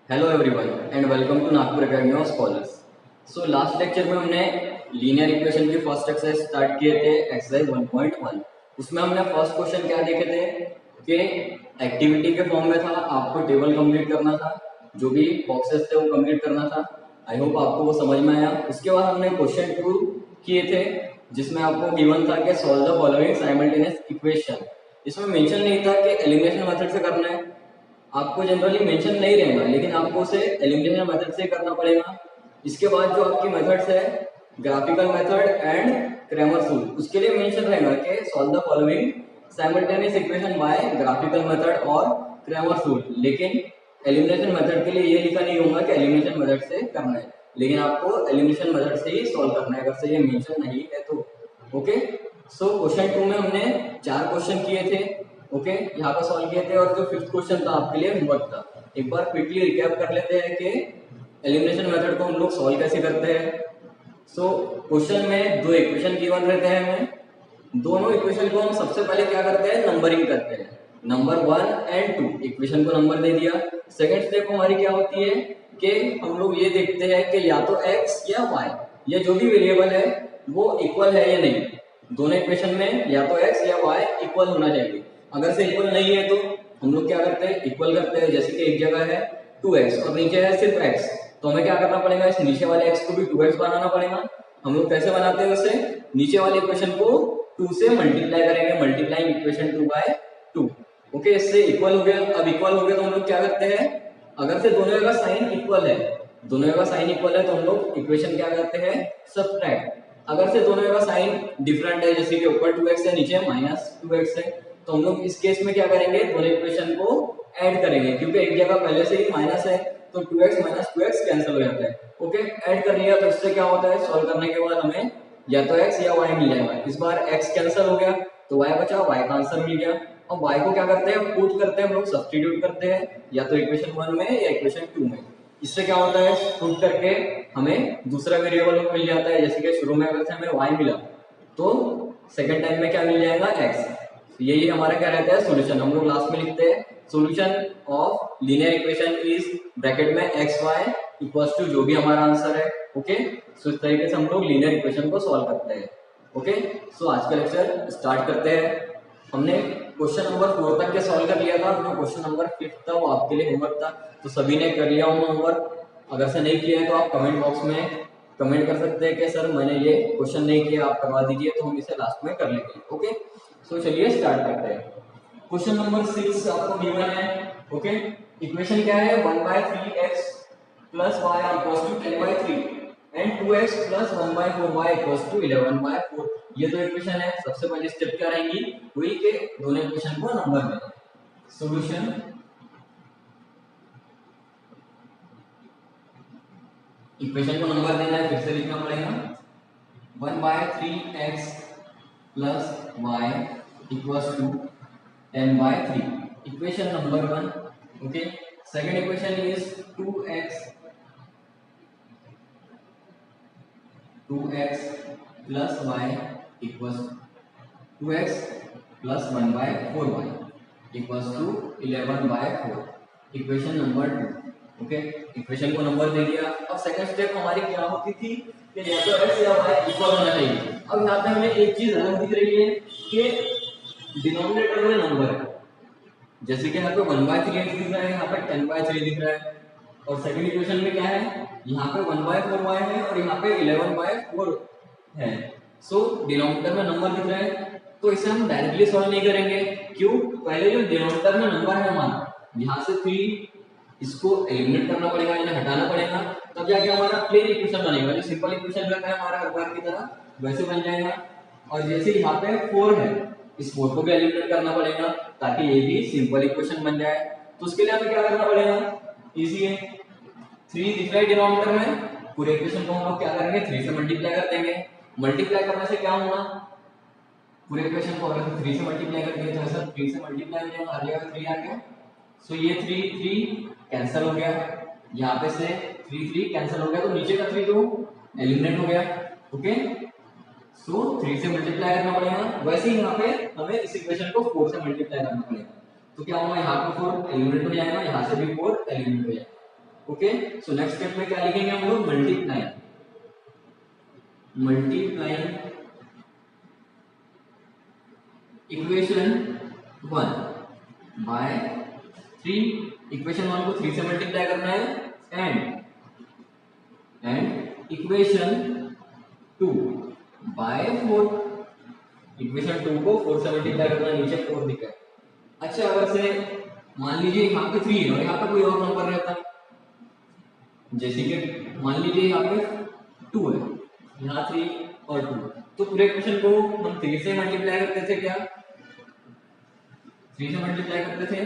Hello everyone and welcome to Nagpur academy of scholars. So last lecture में हमने linear equation की first exercise start किए थे, exercise 1.1। उसमें हमने फर्स्ट क्वेश्चन क्या देखे थे कि एक्टिविटी के फॉर्म में था, आपको टेबल कंप्लीट करना था, जो भी बॉक्सेस थे वो कंप्लीट करना था। आई होप आपको वो समझ में आया। उसके बाद हमने क्वेश्चन 2 किए थे, जिसमें आपको गिवन था कि solve the following simultaneous equation. इसमें मेंशन नहीं था कि एलिमिनेशन मेथड से करना है, आपको जनरली मेंशन नहीं रहेगा, लेकिन आपको उसे एलिमिनेशन मेथड से करना पड़ेगा। इसके बाद जो आपकी मेथड्स है, graphical method and Cramer's rule, उसके लिए मेंशन रहेगा कि solve the following simultaneous equation by graphical method और क्रैमर्स रूल। लेकिन एलिमिनेशन मेथड के लिए ये लिखा नहीं होगा कि एलिमिनेशन मेथड से करना है, लेकिन आपको एलिमिनेशन मेथड से ही सॉल्व करना है, अगर से ये मेंशन नहीं है तो। ओके, सो क्वेश्चन 2 में हमने 4 क्वेश्चन किए थे। ओके, यहाँ पर सॉल्व किए थे, और जो 5th क्वेश्चन था आपके लिए होमवर्क था। एक बार क्विकली रिकैप कर लेते हैं कि एलिमिनेशन मेथड को हम लोग सॉल्व कैसे करते हैं। सो क्वेश्चन में दो इक्वेशन गिवन रहते हैं हमें, दोनों इक्वेशन को हम सबसे पहले क्या करते हैं, नंबरिंग करते हैं। नंबर 1 एंड 2 इक्वेशन को नंबर दे दिया। सेकंड स्टेप हमारी क्या होती है कि हम लोग ये देखते हैं कि या तो x या y, ये जो भी वेरिएबल है वो इक्वल है या नहीं। दोनों इक्वेशन में या तो x या y इक्वल होना चाहिए। अगर से इक्वल नहीं है तो हम लोग क्या करते हैं, इक्वल करते हैं। जैसे कि एक जगह है 2x और नीचे है सिर्फ x, तो हमें क्या करना पड़ेगा, इस नीचे वाले x को भी 2x बनाना पड़ेगा। हम लोग कैसे बनाते हैं उसे, नीचे वाले इक्वेशन को 2 से मल्टीप्लाई करेंगे, मल्टीप्लाइंग इक्वेशन 2 बाय 2। ओके, इससे इक्वल हो गया। अब इक्वल हो गया तो हम लोग क्या करते हैं, अगर से दोनों का साइन इक्वल है, दोनों का साइन इक्वल है तो हम लोग इक्वेशन क्या करते हैं, सब्ट्रैक्ट। अगर से दोनों का साइन डिफरेंट है, जैसे कि ऊपर 2x है नीचे -2x है, तो हम लोग इस केस में क्या करेंगे, दोनों इक्वेशन को ऐड करेंगे, क्योंकि एक जगह पहले से ही माइनस है तो 2x - 2x कैंसिल हो जाता है। ओके, ऐड कर लिया तो इससे क्या होता है, सॉल्व करने के बाद हमें या तो x या y मिल जाएगा। इस बार x कैंसिल हो गया तो y बचा, y का आंसर मिल गया। अब y को क्या करते हैं, पुट करते हैं हम लोग, सब्स्टिट्यूट करते हैं या तो इक्वेशन 1 में या इक्वेशन 2 में। इससे क्या होता है, पुट करके हमें दूसरा वेरिएबल मिल जाता है। जैसे कि शुरू में अगर से हमें y मिला तो सेकंड टाइम में क्या मिल जाएगा, x। यही हमारा क्या रहता है, सॉल्यूशन। हम लोग लास्ट में लिखते हैं solution of linear equation is bracket में एक्स वाई इक्वल्स टू जो भी हमारा आंसर है। ओके, सो इस तरीके से हम लोग लीनियर इक्वेशन को सॉल्व करते हैं। ओके, सो आज का लेक्चर स्टार्ट करते हैं। हमने क्वेश्चन नंबर 4 तक के सॉल्व कर लिया था, जो क्वेश्चन नंबर 5 था वो आपके लिए होमवर्क था, तो सभी ने कर लिया होगा होमवर्क। अगर से नहीं किया है तो आप कमेंट बॉक्स में कमेंट कर सकते हैं कि सर मैंने ये क्वेश्चन नहीं किया, आप करवा दीजिए, तो हम इसे लास्ट में कर लेंगे। ओके, सो चलिए स्टार्ट करते हैं। क्वेश्चन नंबर 6 आपको गिवन है। ओके, इक्वेशन क्या है, 1/3x plus y equals to 10/3 and 2x plus 1/4y equals to 11/4। ये तो इक्वेशन है। सबसे पहले स्टेप क्या रहेंगी, वही के दोनों इक्वेशन को नंबर देना। सॉल्यूशन, इक्वेशन को नंबर देना है, फिर से लिखना पड़ेगा 1/3x plus y equals to 10/3, equation number 1। Okay, second equation is 2x plus y equals 2x plus 1/4y equals to 11/4, equation number 2। Okay, equation को नंबर दे दिया। अब सेकंड स्टेप हमारी क्या होती थी कि या तो x या y इक्वल होना चाहिए। अब यहाँ पे हमें एक चीज अलग दिख रही है कि डिनोमिनेटर में नंबर है। जैसे कि यहाँ पे 1/3x दिख रहा है, यहाँ पे 10/3 दिख रहा है, और सेकंड इक्वेशन में क्या है, यहाँ पे 1/4y है और यहाँ पे 11/4 है। सो डिनोमिनेटर में नंबर दिख रहा है, तो इसे हम डायरेक्टली सॉल्व नहीं करेंगे। क्यों, पहले जो डिनोमिनेटर में नंबर है हमारा, यहाँ से 3 इसको एलिमिनेट करना पड़ेगा, यानी हटाना पड़ेगा, तब जाके हमारा प्लेन इक्वेशन बनेगा। जो सिंपल इक्वेशन रहता है हमारा हर बार की तरह, वैसे बन जाएगा। और जैसे यहाँ पे 4 है, इस 4 को भी एलिमिनेट करना पड़ेगा ताकि ये भी सिंपल इक्वेशन बन जाए। तो उसके लिए हमें क्या करना पड़ेगा, इजी है। 3 दिख रहा है डिनोमिनेटर में, पूरे इक्वेशन को हम लोग क्या करेंगे, 3 से मल्टीप्लाई कर देंगे। मल्टीप्लाई करने से क्या होगा, पूरे इक्वेशन को अगर 3 से मल्टीप्लाई कर दिया तो ऐसा 3 से मल्टीप्लाई हो जाएगा, हर जगह 3 आ गया। सो ये 3 कैंसिल हो गया, यहाँ पे से 3 कैंसिल हो गया, तो नीचे का 3 तो एलिमिनेट हो गया। ओके, सो 3 से मल्टीप्लाई करना पड़ेगा। वैसे ही यहाँ पे हमें इस इक्वेशन को 4 से मल्टीप्लाई करना पड़ेगा, तो क्या होगा, यहाँ पे 4 एलिमिनेट हो जाएगा, यहाँ से भी 4 एलिमिनेट हो जाएगा। ओके, सो नेक्स्ट स्टेप में क्या लिखेंगे हम लोग, मल्टीप्लाइंग इक्वेशन 1 बाय 3, इक्वेशन 1 को 3 से मल्टीप्लाई करना है, एंड इक्वेशन 2 बाय 4, इक्वेशन 2 को 4 से मल्टीप्लाई करना है, नीचे 4 दिखा है। अच्छा, अगर से मान लीजिए यहाँ पे 3 है और यहाँ पे कोई और नंबर रहता है, जैसे कि मान लीजिए यहाँ पे 2 है, यहाँ 3 और 2, तो पूरे इक्वेशन को हम 3 से मल्टीप्लाई करते थे क्या, 3 से मल्टीप्लाई करते थे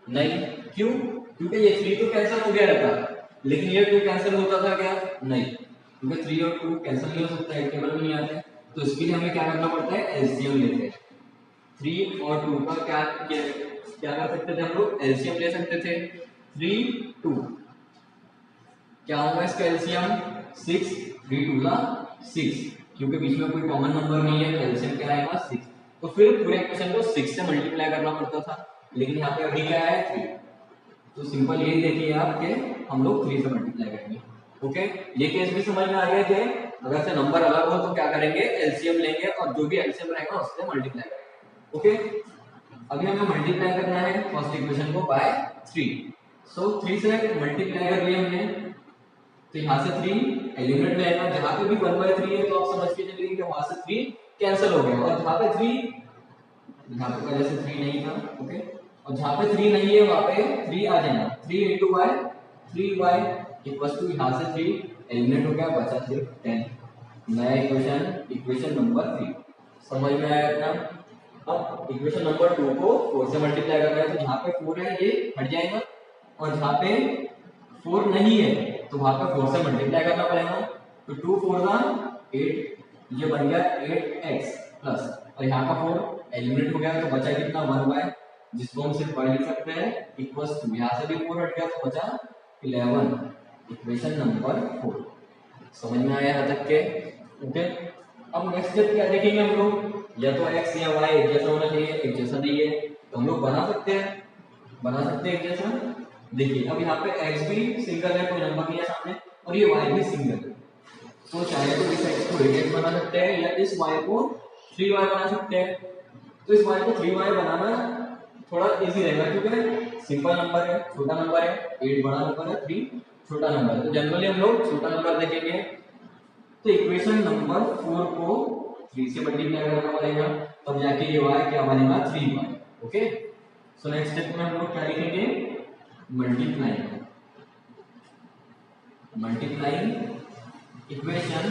नहीं, क्यों, क्योंकि ये 3 तो कैंसिल हो गया रहता, लेकिन ये 2 कैंसिल होता था क्या, नहीं, क्योंकि 3 और 2 कैंसिल नहीं हो सकता है, टेबल में नहीं आते, तो इसके लिए हमें क्या करना पड़ता है, एलसीएम लेते हैं। 3 और 2 का क्या कर सकते थे हम लोग, एलसीएम ले सकते थे। 3 2 क्या होगा इसका एलसीएम, 6, 3 2 का 6, क्योंकि बीच में कोई कॉमन नंबर नहीं है, तो एलसीएम क्या आएगा 6। तो फिर पूरे इक्वेशन को 6 से मल्टीप्लाई करना पड़ता था, लेकिन यहाँ पे अभी क्या है 3, तो सिंपल यही देखिए आप कि हम लोग 3 से मल्टीप्लाई करेंगे। ओके, ये केस भी समझ में आ गए थे। अगर से नंबर अलग हो तो क्या करेंगे, एलसीएम लेंगे और जो भी एलसीएम रहेगा उससे मल्टीप्लाई करेंगे। ओके, अभी हमें मल्टीप्लाई करना है फर्स्ट इक्वेशन को बाय 3, सो 3 से मल्टीप्लाई कर लिया हमने, तो यहाँ से 3 एलिमिनेट रहेगा, जहाँ पे भी 1/3 है तो आप समझ के चलिए कि वहां से 3 कैंसिल हो गया, और जहाँ पे 3, यहाँ पे पहले से 3 नहीं था, ओके, और जहाँ पे 3 नहीं है वहाँ पे 3 आ जाएगा, 3 into y 3y equals to, यहाँ से 3 एलिमिनेट हो गया, बचा सिर्फ 10, नया इक्वेशन नंबर 3। समझ में आया इतना। अब इक्वेशन नंबर 2 को 4 से मल्टीप्लाई करना है, तो जहाँ पे 4 है ये हट जाएगा, और जहाँ पे 4 नहीं है तो वहाँ पे 4 से मल्टीप्लाई करना पड़ेगा, तो 2 4 का 8, ये बन गया 8x प्लस, और यहाँ का 4 एलिमिनेट हो गया, तो बचा कितना 1y, जिसको हम सिर्फ y लिख सकते हैं, इक्वल्स टू, यहाँ से भी 4 हट गया तो बचा 11, इक्वेशन नंबर 4। समझ में आया यहाँ तक के, ओके। अब नेक्स्ट स्टेप क्या देखेंगे हम लोग, या तो x या y एक जैसा होना चाहिए, एक जैसा नहीं है तो हम लोग बना सकते हैं एक जैसा। देखिए अब यहाँ पे x भी सिंगल है, कोई नंबर नहीं है सामने, और ये y भी सिंगल है, तो चाहे तो इस x को 8x बना सकते हैं, या इस y को 3y बना सकते हैं। तो इस y को 3y बनाना थोड़ा इजी रहेगा, क्योंकि सिंपल नंबर है, छोटा नंबर है, 8 बड़ा नंबर है, 3 छोटा नंबर है, तो जनरली हम लोग छोटा नंबर देखेंगे। तो इक्वेशन नंबर 4 को 3 से मल्टीप्लाई करना पड़ेगा, तब जाके ये y क्या बनेगा 3y। Okay, so next step में हम लोग क्या लिखेंगे, मल्टीप्लाइंग इक्वेशन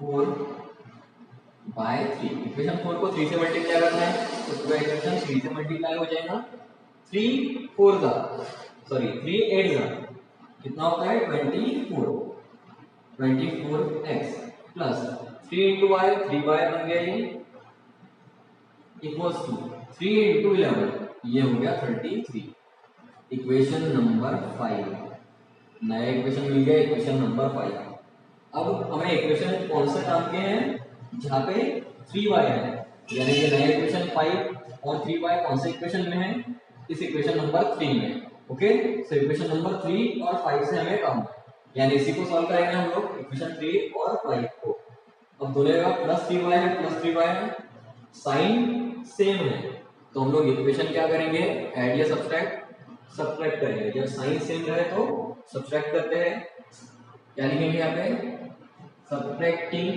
4 बाय 3। इक्वेशन 4 को 3 से मल्टीप्लाई करना है, तो पूरा इक्वेशन 3 से मल्टीप्लाई हो जाएगा। 3 4 का सॉरी 3 8 का कितना होता है 24x plus 3 into y 3y बन गया, ये इक्वल्स टू 3 into 11, ये हो गया 33, इक्वेशन नंबर 5। नया इक्वेशन मिल गया, इक्वेशन नंबर 5। अब हमें इक्वेशन कौन से नाम के हैं, जहाँ पे 3y है, यानी कि नया इक्वेशन 5 और 3y कौन से इक्वेशन में है, इस इक्वेशन नंबर 3 में। ओके, सो इक्वेशन नंबर 3 और 5 से हमें काम है, यानी इसी को सॉल्व करेंगे हम लोग, इक्वेशन 3 और 5 को। अब दोनों का प्लस 3y है, प्लस 3y है, साइन सेम है, तो हम लोग इक्वेशन क्या करेंगे, ऐड या सब्ट्रैक्ट करेंगे। जब साइन सेम रहे तो सब्ट्रैक्ट करते हैं, क्या लिखेंगे यहाँ पे, सब्ट्रैक्टिंग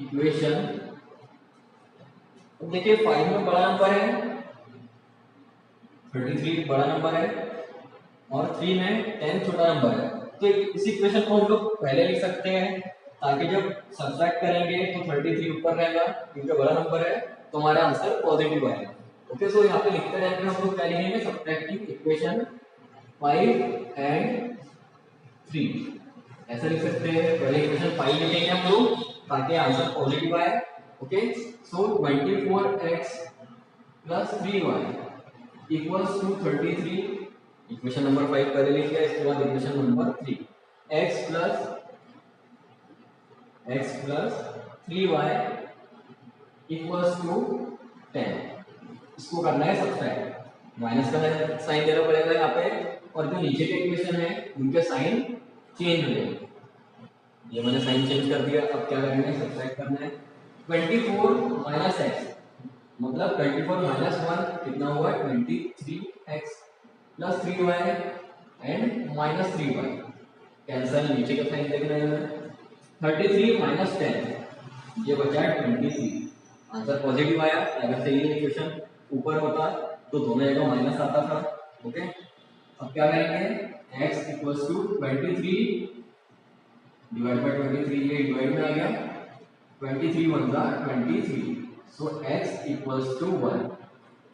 इक्वेशन। अब देखिए 5 में बड़ा नंबर है, 33 बड़ा नंबर है, और 3 में 10 छोटा नंबर है, तो इस इक्वेशन को हम लोग पहले लिख सकते हैं, ताकि जब सब्ट्रैक्ट करेंगे तो 33 ऊपर रहेगा, क्योंकि बड़ा नंबर है, तो हमारा आंसर पॉजिटिव आएगा। ओके, सो यहाँ पे लिखते रहेंगे हम लोग, क्या लिखेंगे, सब्ट्रैक्टिंग इक्वेशन 5 and 3, ऐसा लिख सकते हैं। पहले इक्वेशन 5 लिखेंगे हम लोग, ताकि आंसर पॉजिटिव आए। Okay, so 24x plus 3y equals to 33, equation number 5 पहले लिख लिया, इसके बाद equation number 3, x plus 3y equals to 10। इसको करना है सब्सट्रैक्ट, माइनस का साइन देना पड़ेगा यहाँ पे, और जो नीचे के इक्वेशन है उनके साइन चेंज हो जाएंगे। ये मैंने साइन चेंज कर दिया। अब क्या करेंगे, सब्सट्रैक्ट करना है। 24 माइनस एक्स मतलब 24 माइनस 1 कितना हुआ, 23x plus 3y and minus 3y, cancel, नीचे का साइन देखना है हमें। 33 माइनस 10 ये बचा 23, आंसर पॉजिटिव आया। अगर सही इक्वेशन ऊपर होता तो दोनों जगह माइनस आता था। ओके, अब क्या करेंगे, x equals to 23 divide by 23, ये डिवाइड में आ गया, 23 वन जा 23, सो x इक्वल्स टू 1।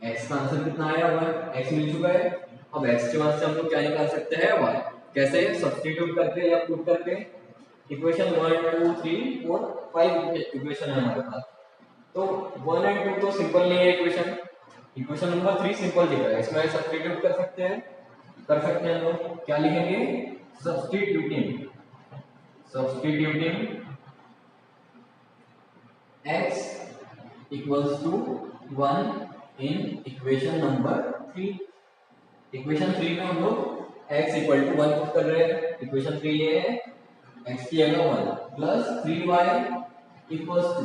x का आंसर कितना आया, 1, x मिल चुका है। अब x के बाद से हम लोग क्या निकाल सकते हैं, y। कैसे, सब्स्टिट्यूट करके या पुट करके। इक्वेशन 1 2 3 4 5 इक्वेशन है हमारे पास, तो 1 एंड 2 तो सिंपल नहीं है इक्वेशन, इक्वेशन नंबर 3 सिंपल दिख रहा है, इसमें सब्स्टिट्यूट कर सकते हैं हम लोग। क्या लिखेंगे, substituting x equals to 1 in equation number 3। Equation 3 में हम लोग x इक्वल टू 1 पुट कर रहे हैं। इक्वेशन 3 ये है, x की जगह 1 plus 3y equals to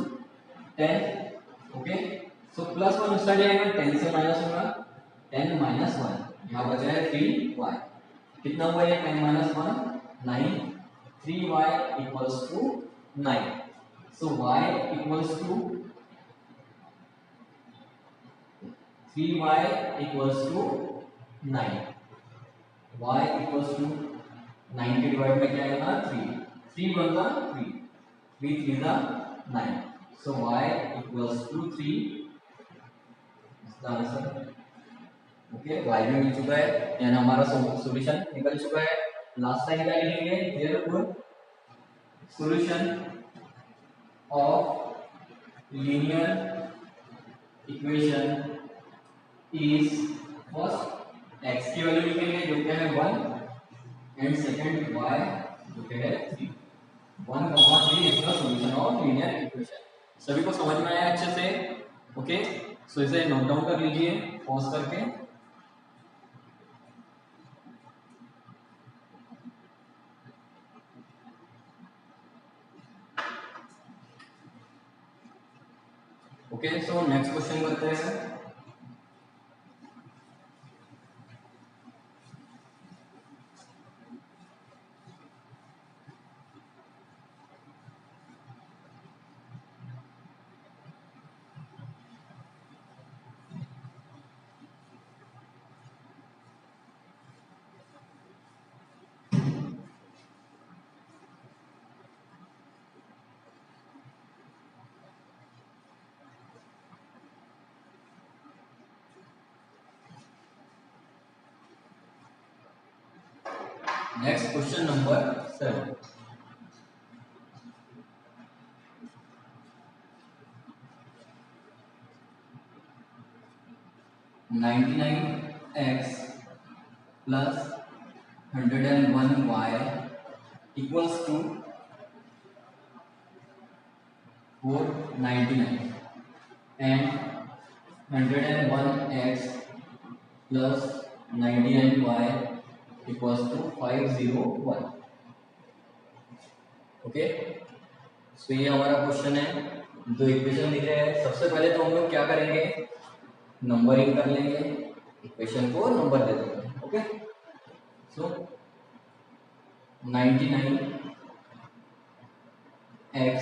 10। Okay, so plus 1 उस साइड जाएगा, 10 से माइनस होगा, 10 माइनस 1, यहाँ बचा है 3y। कितना हुआ ये, 10 minus 1 9, 3y equals to 9। So y equals to 3y equals to 9, y equals to 9 के डिवाइड में क्या आएगा, 3 वन का 3, 3 3 का 9, सो y इक्वल्स टू 3 इसका आंसर। ओके, y भी मिल चुका है, यानी हमारा सॉल्यूशन निकल चुका है। लास्ट टाइम क्या लिखेंगे, therefore solution of linear equation is, first x की वैल्यू लिखेंगे जो क्या है 1, एंड सेकंड y जो क्या है 3। 1, 3 is the solution of linear equation. सभी को समझ में आया अच्छे से? ओके, सो इसे नोट डाउन कर लीजिए पॉज करके। ओके, सो नेक्स्ट क्वेश्चन करते हैं। Next question number 7। (99x plus 101y equals to 499 and 101x plus 99y equals to 501। Okay, सो ये हमारा क्वेश्चन है। दो इक्वेशन दिख रहे हैं। सबसे पहले तो हम लोग क्या करेंगे, नंबरिंग कर लेंगे, इक्वेशन को नंबर दे देंगे। Okay, so 99x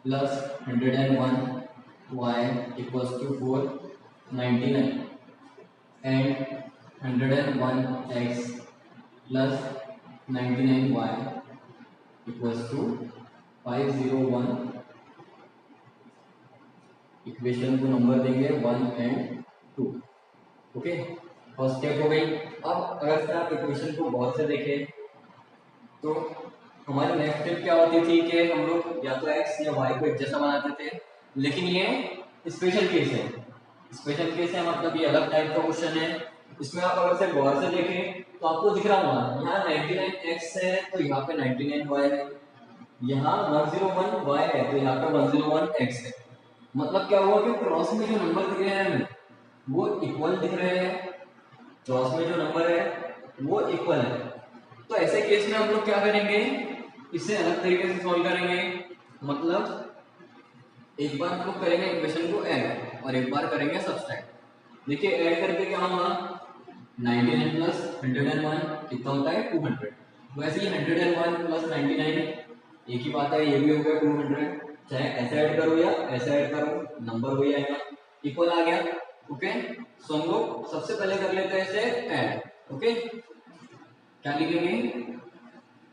plus 101y equals to 499 and 101x plus 99y equals to 501। Equation को नंबर देंगे 1 एंड 2। ओके, फर्स्ट स्टेप हो गई। अब अगर से आप इक्वेशन को गौर से देखें तो हमारी नेक्स्ट स्टेप क्या होती थी कि हम लोग या तो x या y को एक जैसा बनाते थे, लेकिन ये स्पेशल केस है। स्पेशल केस है मतलब ये अलग टाइप का क्वेश्चन है। इसमें आप अगर से गौर से देखें तो आपको दिख रहा होगा यहाँ 99x है तो यहाँ पे 99y है, यहाँ 101y है तो यहाँ पे 101x है। मतलब क्या हुआ कि क्रॉस में जो नंबर दिख रहे हैं हमें वो इक्वल दिख रहे हैं, क्रॉस में जो नंबर है वो इक्वल है, तो ऐसे केस में हम लोग क्या करेंगे, इसे अलग तरीके से सॉल्व करेंगे। मतलब एक बार हम लोग करेंगे इक्वेशन को ऐड और एक बार करेंगे सब्सट्रैक्ट। देखिए ऐड करके क्या होगा, 99 प्लस 101 कितना होता है 200। वैसे ही 101 प्लस 99 एक ही बात है, ये भी हो गया 200। चाहे ऐसे ऐड करो या ऐसे ऐड करो, नंबर वही आएगा, इक्वल आ गया। ओके, सो हम लोग सबसे पहले कर लेते हैं इसे ऐड। ओके, क्या लिखेंगे,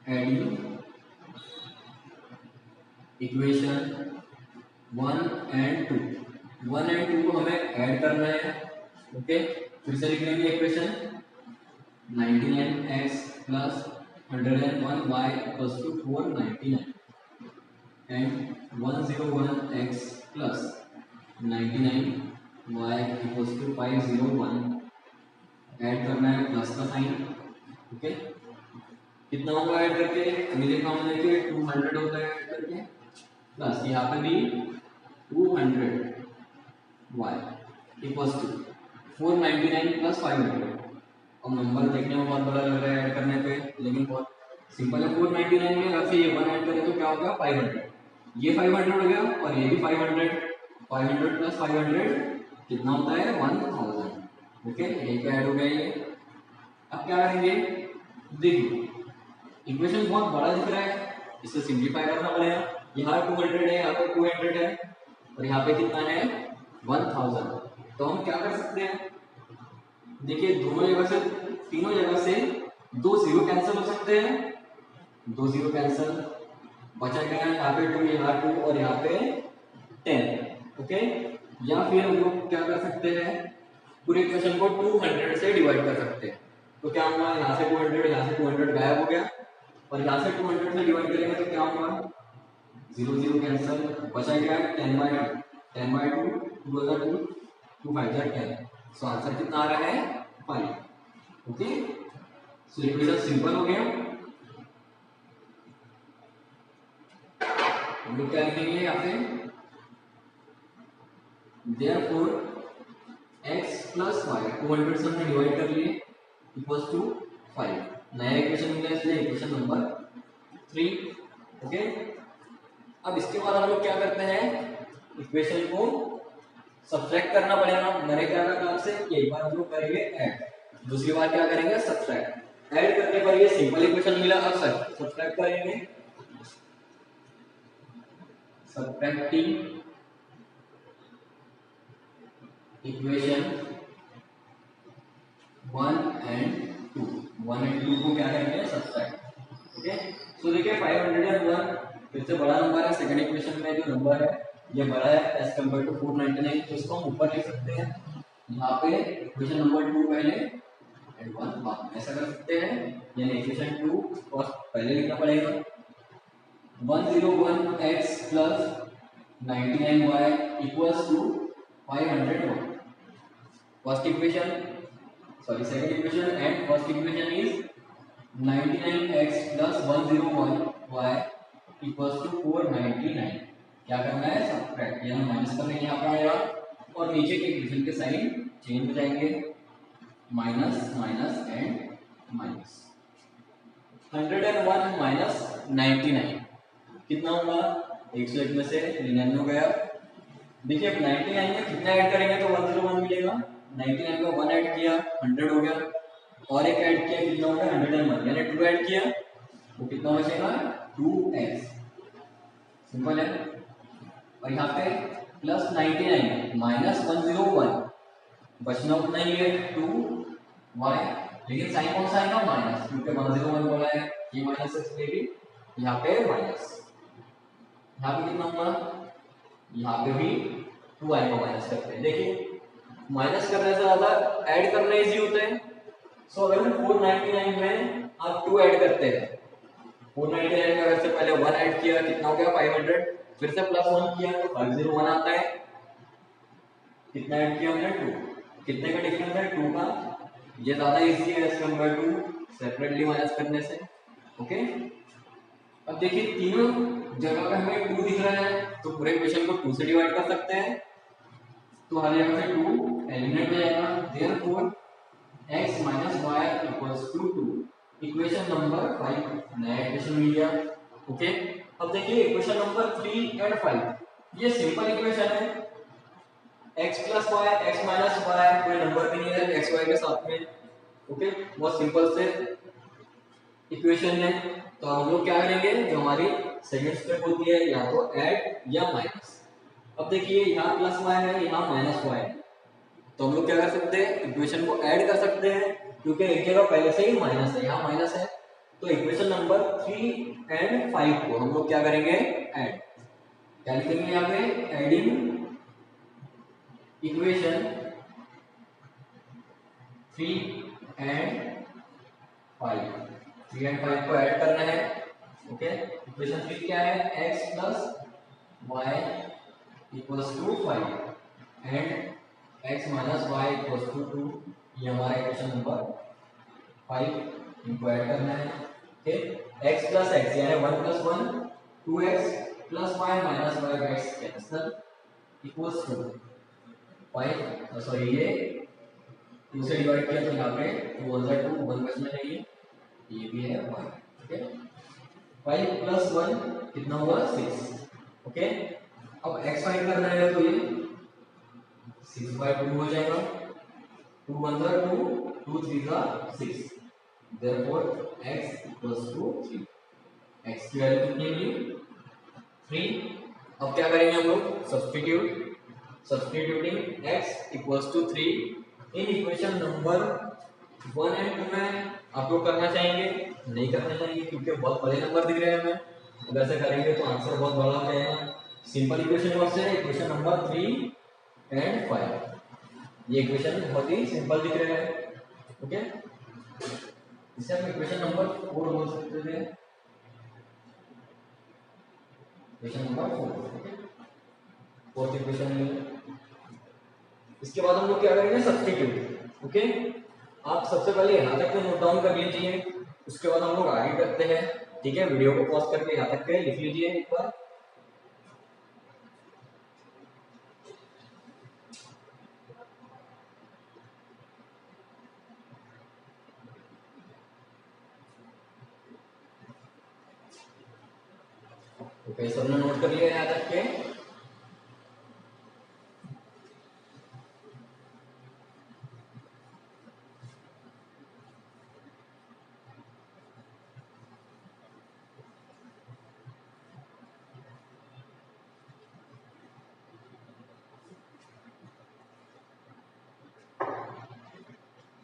एडिंग इक्वेशन 1 एंड 2, 1 एंड 2 को हमें ऐड करना है। ओके, फिर से लिख लेंगे equation 99x plus 101y equals to 499 and 101x plus 99y equals to 501, add करना है प्लस का साइन। ओके, कितना होगा ऐड करके, अभी देखा हमने कि 200 होता है ऐड करके, प्लस यहाँ पे भी 200y इक्वल्स टू 499 प्लस 500। अब नंबर देखने में बहुत बड़ा लग रहा है ऐड करने पे, लेकिन बहुत सिंपल है। 499 में अगर से ये 1 ऐड करें तो क्या होगा 500, ये 500 हो गया और ये भी 500, 500 प्लस 500 कितना होता है 1000। ओके, यही पे ऐड हो गया ये। अब क्या करेंगे, देखिए इक्वेशन बहुत बड़ा दिख रहा है, इसे सिंप्लीफाई करना पड़ेगा। यहाँ 200 है, यहाँ पे 200 है और यहाँ पे कितना है 1000। तो हम क्या कर सकते हैं, देखिए दोनों जगह से, तीनों जगह से 2 जीरो कैंसिल हो सकते हैं, 2 जीरो कैंसिल, बचा गया यहाँ पे 2, यहाँ 2 और यहाँ पे 10। ओके, या फिर हम लोग क्या कर सकते हैं, पूरे इक्वेशन को 200 से डिवाइड कर सकते हैं। तो क्या होगा, यहाँ से 200, यहाँ से 200 गायब हो गया और यहाँ से 200 से डिवाइड करेंगे तो क्या होगा, 0 0 कैंसिल, बचा गया 10/2, 10/2, 2 2 5 10। सो आंसर कितना आ रहा है 5। ओके, सो इक्वेशन सिंपल हो गया। हम लोग क्या लिखेंगे यहाँ पे, therefore x प्लस वाई 200 से हमने डिवाइड कर लिए इक्वल्स टू 5। नया इक्वेशन मिला इसलिए इक्वेशन नंबर 3। ओके, अब इसके बाद हम लोग क्या करते हैं, इक्वेशन को सब्ट्रैक्ट करना पड़ेगा। मैंने क्या कहा आपसे, एक बार हम लोग करेंगे ऐड, दूसरी बार क्या करेंगे सब्ट्रैक्ट। ऐड करने पर ये सिंपल इक्वेशन मिला, अब सब्ट्रैक्ट करेंगे, सब्ट्रैक्टिंग इक्वेशन 1 एंड 2, 1 एंड 2 को क्या करेंगे सब्ट्रैक्ट। ओके, सो देखिए 501 फिर से बड़ा नंबर है, सेकंड इक्वेशन में जो नंबर है ये बड़ा है एज कम्पेयर टू 499, तो इसको हम ऊपर लिख सकते हैं, यहाँ पे इक्वेशन नंबर 2 पहले एंड 1 बाद में, ऐसा कर सकते हैं। यानी इक्वेशन 2 पहले लिखना पड़ेगा, 101x plus 99y equals to 501। First equation, sorry second equation and first equation is 99x plus 101y equals to 499। क्या करना है सब्ट्रैक्ट, यानी माइनस करने यहाँ पर आएगा और नीचे के इक्वेशन के साइन चेंज हो जाएंगे, minus minus and minus. 101 minus 99 कितना होगा, 101 में से 99 हो गया। देखिए अब 99 में कितना ऐड करेंगे तो 101 मिलेगा, 99 का 1 ऐड किया 100 हो गया, और एक ऐड किया कितना हो गया 101, यानी 2 ऐड किया तो कितना बचेगा 2x। सिंपल है। और यहाँ पे प्लस 99 माइनस 101, बचना उतना ही है 2y, लेकिन साइन कौन सा आएगा माइनस, क्योंकि 101 बोला है, ये माइनस है इसलिए भी यहाँ पे माइनस। यहाँ पे कितना होगा, यहाँ पे भी 2 आएगा माइनस करते हैं। देखिए माइनस करने से ज्यादा ऐड करना इजी होता है। सो अगर हम 499 में आप 2 ऐड करते हैं, 499 में अगर से पहले 1 ऐड किया कितना हो गया 500, फिर से प्लस 1 किया तो 501 आता है, कितना ऐड किया हमने 2, कितने का डिफरेंस है 2 का, ये ज्यादा इजी है as compare to separately minus करने से। ओके, अब देखिए तीनों जगह पे हमें 2 दिख रहा है, तो पूरे इक्वेशन को 2 से डिवाइड कर सकते हैं, तो हर जगह से 2 एलिमिनेट हो जाएगा, therefore x minus y equals to 2। Equation number 5 नया इक्वेशन मिल गया। ओके, अब देखिए इक्वेशन नंबर 3 एंड 5 ये सिंपल इक्वेशन है। x plus y x minus y कोई नंबर भी नहीं है x y के साथ में। ओके, बहुत सिंपल से इक्वेशन है। तो हम लोग क्या करेंगे, जो हमारी सेकंड स्टेप होती है या तो ऐड या माइनस। अब देखिए यहाँ प्लस वाई है, यहाँ माइनस वाई है, तो हम लोग क्या कर सकते हैं, इक्वेशन को ऐड कर सकते हैं, क्योंकि एक जगह पहले से ही माइनस है, यहाँ माइनस है। तो इक्वेशन नंबर 3 एंड 5 को हम लोग क्या करेंगे, ऐड। क्या लिखेंगे यहाँ पे, एडिंग इक्वेशन 3 एंड 5। 3 एंड 5 को ऐड करना है। ओके, इक्वेशन 3 क्या है, x plus y equals to 5 and x minus y equals to 2। ये हमारा इक्वेशन नंबर 5, इनको ऐड करना है। ओके, x प्लस एक्स यानी 1 plus 1 2x plus y minus y gets cancel equals to 5। Sorry, ये 2 से डिवाइड किया तो यहाँ पे 2 1 2 1 बचना चाहिए, ये भी है 1। ओके, 5 प्लस 1 कितना हुआ, 6। ओके, अब x फाइंड करना है तो ये 6/2 हो जाएगा। 2 1 2 2 3 6, therefore x equals to 3। x की वैल्यू कितनी होगी, 3। अब क्या करेंगे हम लोग, substituting x equals to 3 in equation number 1 and 2 में। आप लोग करना चाहेंगे, नहीं करना चाहेंगे क्योंकि बहुत बड़े नंबर दिख रहे हैं हमें, अगर ऐसे करेंगे तो आंसर बहुत बड़ा हो जाएगा। सिंपल इक्वेशन कौन से है, इक्वेशन नंबर 3 एंड 5। ये इक्वेशन बहुत ही सिंपल दिख रहे हैं। ओके, इसे हम इक्वेशन नंबर 4 बोल सकते थे, equation number 4। Okay, fourth equation में इसके बाद हम लोग क्या करेंगे, सब्स्टिट्यूट। ओके, आप सबसे पहले यहाँ तक के नोट डाउन कर लीजिए, उसके बाद हम लोग आगे करते हैं। ठीक है, वीडियो को पॉज करके यहाँ तक के लिख लीजिए एक बार। ओके, सबने नोट कर लिया यहाँ तक के।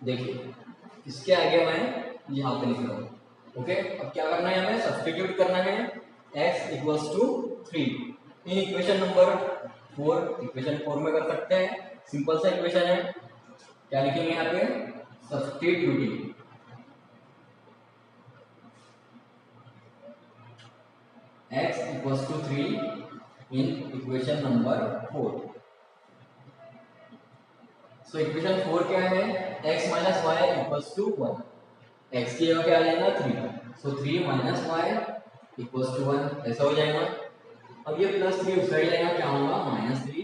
देखिए, इसके आगे मैं यहाँ पे लिख रहा हूँ। ओके, अब क्या करना है, हमें सब्स्टिट्यूट करना है x equals to 3 in equation number 4। Equation 4 में कर सकते हैं, सिंपल सा इक्वेशन है। क्या लिखेंगे यहाँ पे, substituting x equals to 3 in equation number 4। So equation 4 क्या है, x minus y equals to 1। x की जगह क्या आ जाएगा, 3। So 3 minus y equals to 1, ऐसा हो जाएगा। अब ये प्लस 3 उस साइड जाएगा, क्या होगा, -3।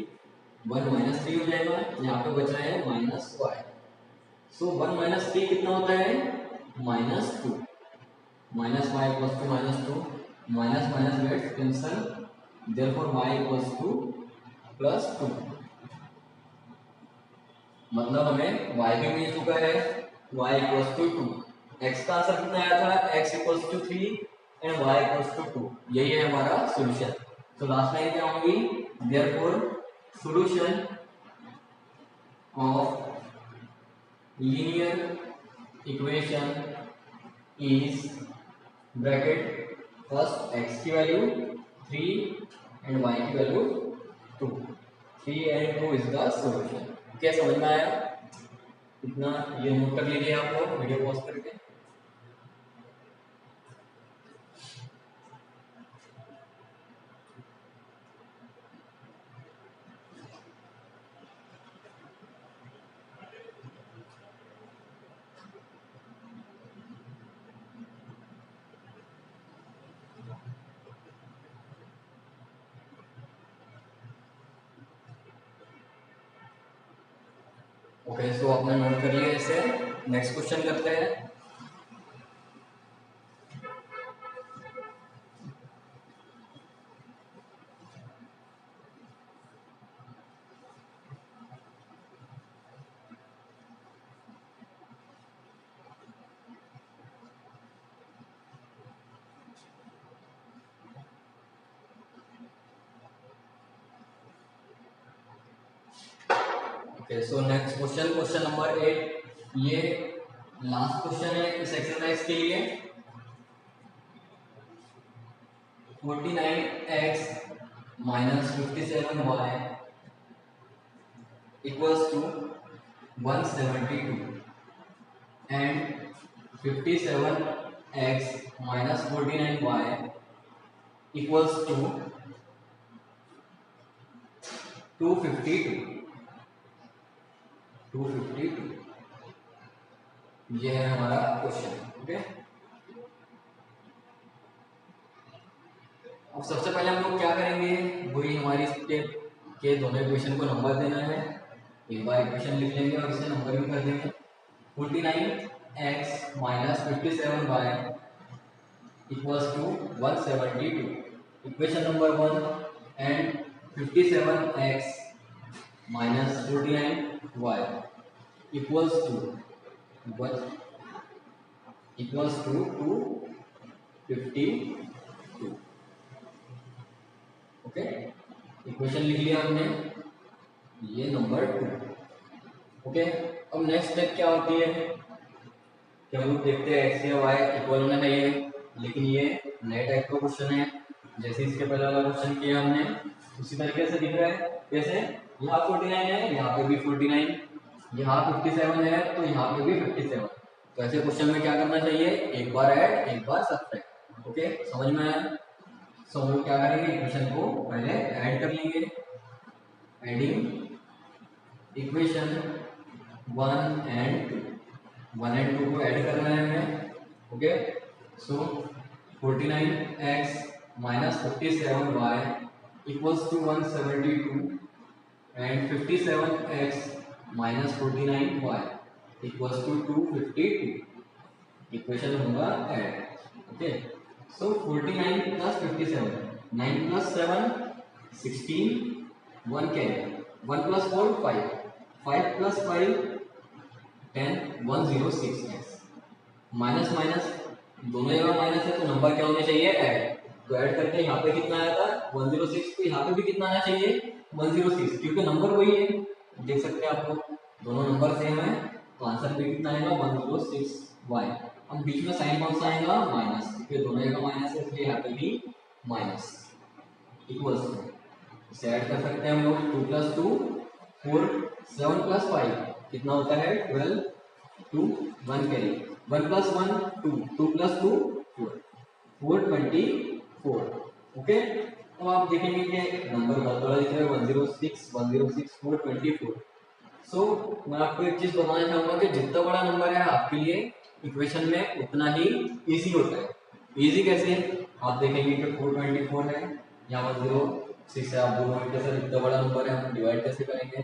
1 -3 हो जाएगा, यहाँ पे बच रहा है माइनस वाई। सो 1 माइनस 3 कितना होता है, -2। Minus y equals to -2, minus minus gets cancel, therefore y equals to +2। मतलब हमें y भी मिल चुका है, y इक्वल्स टू 2। x का आंसर कितना आया था, x equals to 3 and y equals to 2। यही है हमारा सॉल्यूशन। तो लास्ट लाइन क्या होगी, therefore solution of linear equation is bracket first x की वैल्यू 3 एंड y की value 2। 3 and 2 is the solution. क्या समझ में आया, इतना ये नोट कर लीजिए आप लोग वीडियो पॉज करके। ओके, सो आपने नोट कर लिया इसे। नेक्स्ट क्वेश्चन करते हैं। Okay, so next question, question number 8। ये लास्ट क्वेश्चन है इस एक्सरसाइज के लिए। 49x minus 57y equals to 172 and 57x minus 49y equals to 252। 252 ये है हमारा क्वेश्चन। ओके, अब सबसे पहले हम लोग क्या करेंगे, वही हमारी स्टेप के दोनों इक्वेशन को नंबर देना है। एक बार इक्वेशन लिख लेंगे और इसे नंबर भी कर देंगे। 49x minus 57y equals to 172 equation number 1 and 57x minus 49y equals to what? Equals to 252। Okay, equation लिख लिया हमने, ये नंबर 2। ओके, अब नेक्स्ट स्टेप क्या होती है कि हम लोग देखते हैं एक्स या वाई इक्वल होना चाहिए, लेकिन ये नए टाइप का क्वेश्चन है। जैसे इसके पहले वाला क्वेश्चन किया हमने उसी तरीके से दिख रहा है। कैसे? यहाँ 49 है, यहाँ पे भी 49, यहाँ 57 है तो यहाँ पे भी 57। तो ऐसे क्वेश्चन में क्या करना चाहिए, एक बार ऐड एक बार सब्ट्रैक्ट। ओके, समझ में आया? सो हम लोग क्या करेंगे, इक्वेशन को पहले ऐड कर लेंगे। एडिंग इक्वेशन 1 एंड 2, 1 एंड 2 को ऐड करना है हमें। Okay, so 49x minus 57y equals to 172 and 57x minus 49y equals to 252। Equation होगा add. Okay, so 49 plus 57, 9 plus 7 16, 1 carry, 1 plus 4 5, 5 plus 5 10, 106x। Minus minus दोनों जगह minus है तो number क्या होने चाहिए, ऐड। तो ऐड करके यहाँ पे कितना आया था 106, तो यहाँ पे भी कितना आना चाहिए 106, क्योंकि नंबर वही है। देख सकते हैं आप लोग दोनों नंबर सेम है, तो आंसर भी कितना आएगा 106y। अब बीच में साइन कौन सा आएगा, माइनस, क्योंकि दोनों जगह माइनस है इसलिए यहाँ पे भी माइनस। इक्वल्स टू, इसे ऐड कर सकते हैं हम लोग, 2 plus 2 4, 7 plus 5 कितना होता है 12, 2 1 कैरी, 1 plus 1 2, 2 plus 2 4, 424। ओके, अब आप देखेंगे कि नंबर बहुत बड़ा दिख रहा है 106, 106 424। सो मैं आपको एक चीज बताना चाहूंगा कि जितना बड़ा नंबर है आपके लिए इक्वेशन में उतना ही इजी होता है। इजी कैसे, आप देखेंगे कि 424 है, यहाँ 106 है, आप दोनों में कैसे इतना बड़ा नंबर है हम डिवाइड कैसे करेंगे।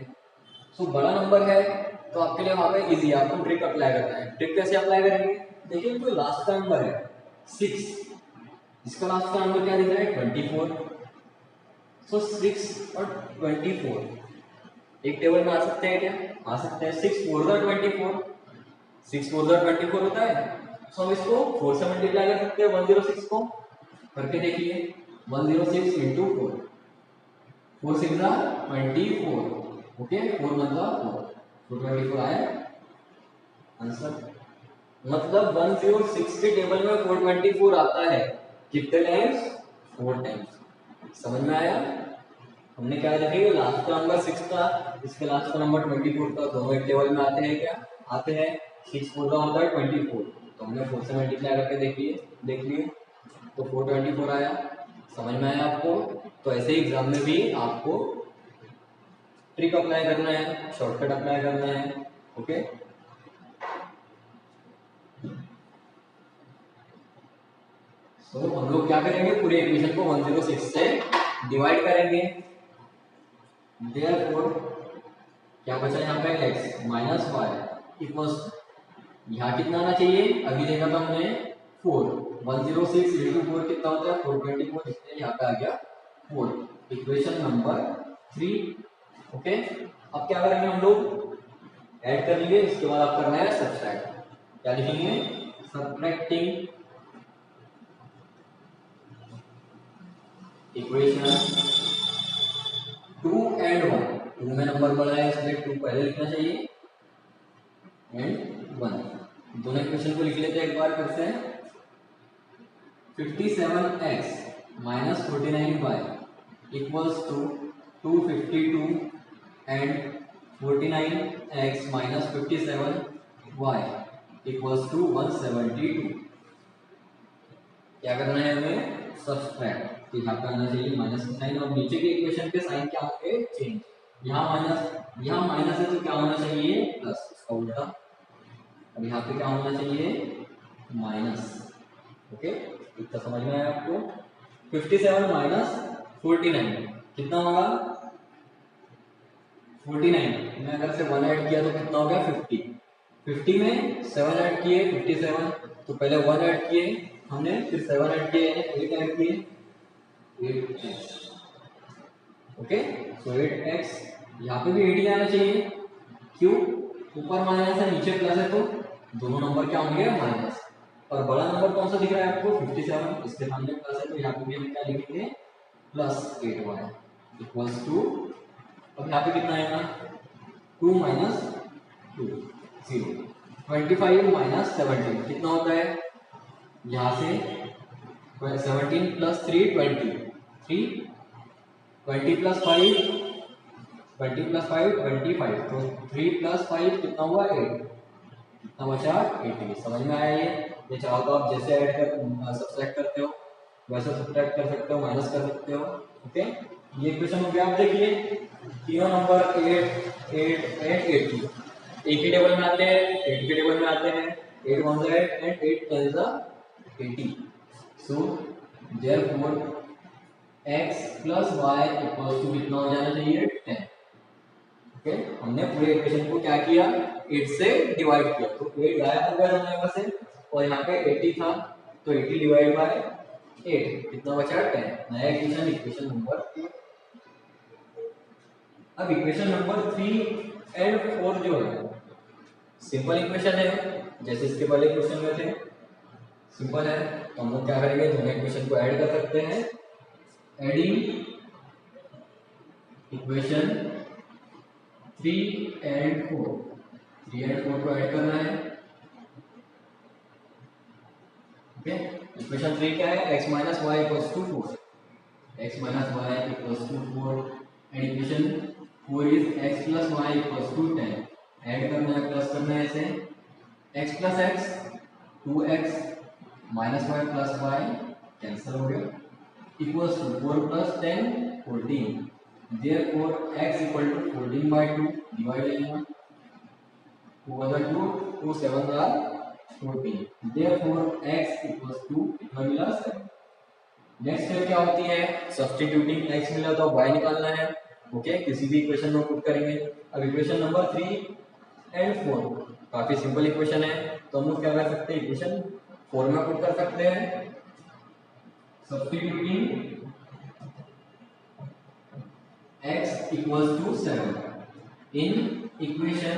सो बड़ा नंबर है तो आपके लिए वहाँ पे इजी है, आपको ट्रिक अप्लाई करना है। ट्रिक कैसे अप्लाई करेंगे, देखिए जो लास्ट का नंबर है 6, इसका लास्ट का नंबर क्या दिख रहा है 24। सो 6 और 24 एक टेबल में आ सकते हैं क्या, आ सकते हैं। 6 4 24, 6 4 24 होता है। सो हम इसको 4 से मल्टीप्लाई कर सकते हैं 106 को, करके देखिए 106 इंटू 4, 4 6 24। ओके, 4 मतलब 424 आया आंसर। मतलब 106 के टेबल में 424 आता है, कितने टाइम्स 4 टाइम्स। समझ में आया? हमने क्या देखेंगे, लास्ट का नंबर 6 था, इसके लास्ट का नंबर 24 था, दोनों एक टेबल में आते हैं क्या, आते हैं। 6 4 का होता है 24, तो हमने 4 से मल्टीप्लाई करके देख लिए तो 424 आया। समझ में आया आपको? तो ऐसे ही एग्जाम में भी आपको ट्रिक अप्लाई करना है, शॉर्टकट अप्लाई करना है। ओके, तो हम लोग क्या करेंगे, पूरे इक्वेशन को 106 से डिवाइड करेंगे। देयरफॉर क्या बचा यहाँ पे x माइनस वाई इक्वल्स, यहाँ कितना आना चाहिए, अभी देखा था हमने 4, 106 इंटू 4 कितना होता है 424, इसलिए यहाँ पे आ गया 4, इक्वेशन नंबर 3। ओके, अब क्या करेंगे हम लोग, ऐड कर लेंगे, इसके बाद आप करना है सब्ट्रैक्ट। क्या लिखेंगे, सब्ट्रैक्टिंग इक्वेशन 2 एंड 1, 2 में नंबर बड़ा है इसलिए 2 पहले लिखना चाहिए एंड 1, दोनों इक्वेशन को लिख लेते हैं एक बार फिर से। 57x minus 49y equals to 252 and 49x minus 57y equals to 172। क्या करना है हमें, सब्सट्रैक्ट, तो यहाँ पे आना चाहिए माइनस का साइन, और नीचे के इक्वेशन के साइन क्या होंगे, चेंज, यहाँ माइनस है तो क्या होना चाहिए प्लस, इसका उल्टा, अब यहाँ पे क्या होना चाहिए माइनस। ओके, इतना समझ में आया आपको। 57 माइनस 49 कितना होगा 49 में अगर से 1 ऐड किया तो कितना हो गया 50, 50 में 7 ऐड किए 57, तो पहले 1 ऐड किए हमने, फिर 7 ऐड किए, 8 ऐड किए 8x। ओके, सो 8x, यहाँ पे भी 8 ही आना चाहिए, क्यों, ऊपर माइनस है नीचे प्लस है तो दोनों नंबर क्या होंगे माइनस, और बड़ा नंबर कौन सा दिख रहा है आपको 57, इसके सामने प्लस है तो यहाँ पे भी हम क्या लिखेंगे प्लस 8y इक्वल्स टू, अब यहाँ पे कितना आएगा 2 माइनस 2 0, 25 माइनस 17 कितना होता है, यहाँ से 17 प्लस 3 20, 20 प्लस 5 25, तो 3 प्लस 5 कितना हुआ 8, कितना बचा 80। समझ में आया ये चाहो तो आप जैसे ऐड कर सब्ट्रैक्ट करते हो वैसे सब्ट्रैक्ट कर सकते हो, माइनस कर सकते हो। ओके, ये इक्वेशन हो गया, आप देखिए तीनों नंबर 8 8 एंड 80 एक ही टेबल में आते हैं, 8 के टेबल में आते हैं, 8 1 8 and 8 10 80, so therefore x plus y equals to कितना हो जाना चाहिए 10। ओके, हमने पूरे इक्वेशन को क्या किया 8 से डिवाइड किया, तो 8 गायब हो गया दोनों जगह से, और यहाँ पे 80 था तो 80 डिवाइड बाय 8 कितना बचा 10, नया इक्वेशन, इक्वेशन नंबर 2। अब इक्वेशन नंबर 3 एंड 4 जो है सिंपल इक्वेशन है, जैसे इसके पहले इक्वेशन में थे सिंपल है, तो हम लोग क्या करेंगे दोनों इक्वेशन को ऐड कर सकते हैं, एडिंग इक्वेशन 3 एंड 4, 3 एंड 4 को ऐड करना है। ओके, इक्वेशन 3 क्या है, x minus y equals to 4, x minus y equals to 4, and equation 4 is x plus y equals to 10, add करना है प्लस करना है इसे, x plus x 2x minus y plus y cancel हो गया, equals to 4 plus 10 14, therefore x equal to 14 by 2 divide लेंगे 2 other 2 2 7 are 14, therefore x equals to कितना मिला 7। नेक्स्ट स्टेप क्या होती है, सब्स्टिट्यूटिंग, x मिला तो y निकालना है। ओके, किसी भी इक्वेशन में पुट करेंगे। अब इक्वेशन नंबर 3 एंड 4 काफी सिंपल इक्वेशन है, तो हम लोग क्या कर सकते हैं इक्वेशन 4 में पुट कर सकते हैं, substituting x equals to 7 in equation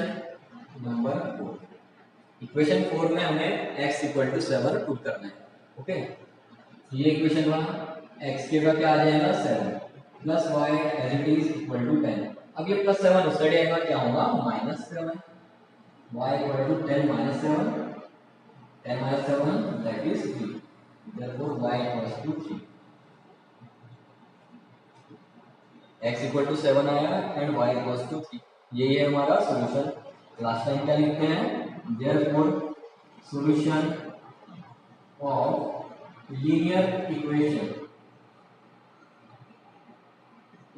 number 4। Equation 4 में हमें x equal to 7 पुट करना है। ओके, ये इक्वेशन बना, x की जगह क्या आ जाएगा 7 plus y as it is equal to 10। अब ये प्लस 7 उस साइड आएगा, क्या होगा minus 7, y equal to 10 minus 7, 10 minus 7 is इज 3, therefore y equals to 3। x equal to 7 आया एंड y इक्वल्स टू 3, यही है हमारा सॉल्यूशन। लास्ट टाइम क्या लिखते हैं, therefore solution of linear equation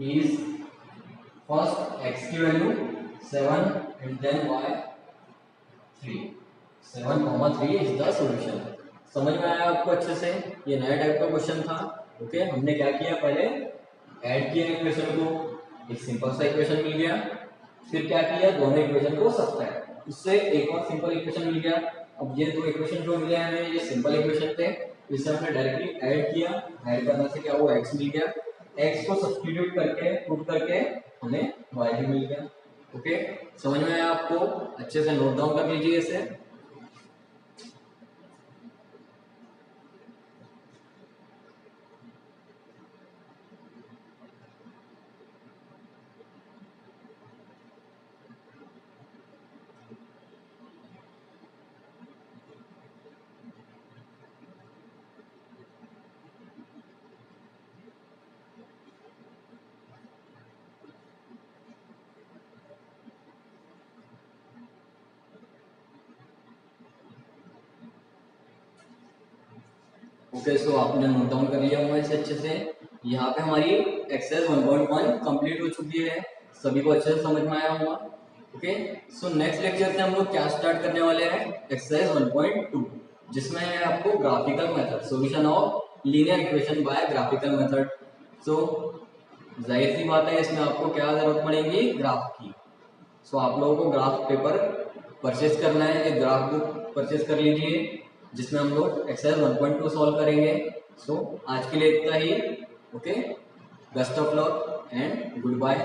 is first x की value 7 and then y 3, 7, 3 is the solution. समझ में आया आपको अच्छे से, ये नया टाइप का क्वेश्चन था। ओके, हमने क्या किया, पहले ऐड किया इक्वेशन को, एक सिंपल सा इक्वेशन मिल गया, फिर क्या किया, दोनों इक्वेशन को सब्ट्रैक्ट, उससे एक और सिंपल इक्वेशन मिल गया। अब ये दो इक्वेशन जो मिले हमें, ये सिंपल इक्वेशन थे, इसे हमने डायरेक्टली ऐड किया, ऐड करने से क्या हुआ, x मिल गया, x को सब्स्टिट्यूट करके पुट करके हमें y भी मिल गया। ओके, समझ में आया आपको? अच्छे से नोट डाउन कर लीजिए इसे। ओके, सो आपने नोट डाउन कर लिया होगा इसे अच्छे से। यहाँ पे हमारी एक्सरसाइज 1.1 कंप्लीट हो चुकी है, सभी को अच्छे से समझ में आया होगा। ओके, सो नेक्स्ट लेक्चर से हम लोग क्या स्टार्ट करने वाले हैं, एक्सरसाइज 1.2, जिसमें है आपको graphical method, solution of linear equation by graphical method. So जाहिर सी बात है, इसमें आपको क्या जरूरत पड़ेगी, ग्राफ की। सो आप लोगों को ग्राफ पेपर परचेज करना है, एक ग्राफ बुक परचेज कर लीजिए, जिसमें हम लोग एक्सरसाइज 1.2 सॉल्व करेंगे। सो आज के लिए इतना ही। Okay, best of luck and good bye.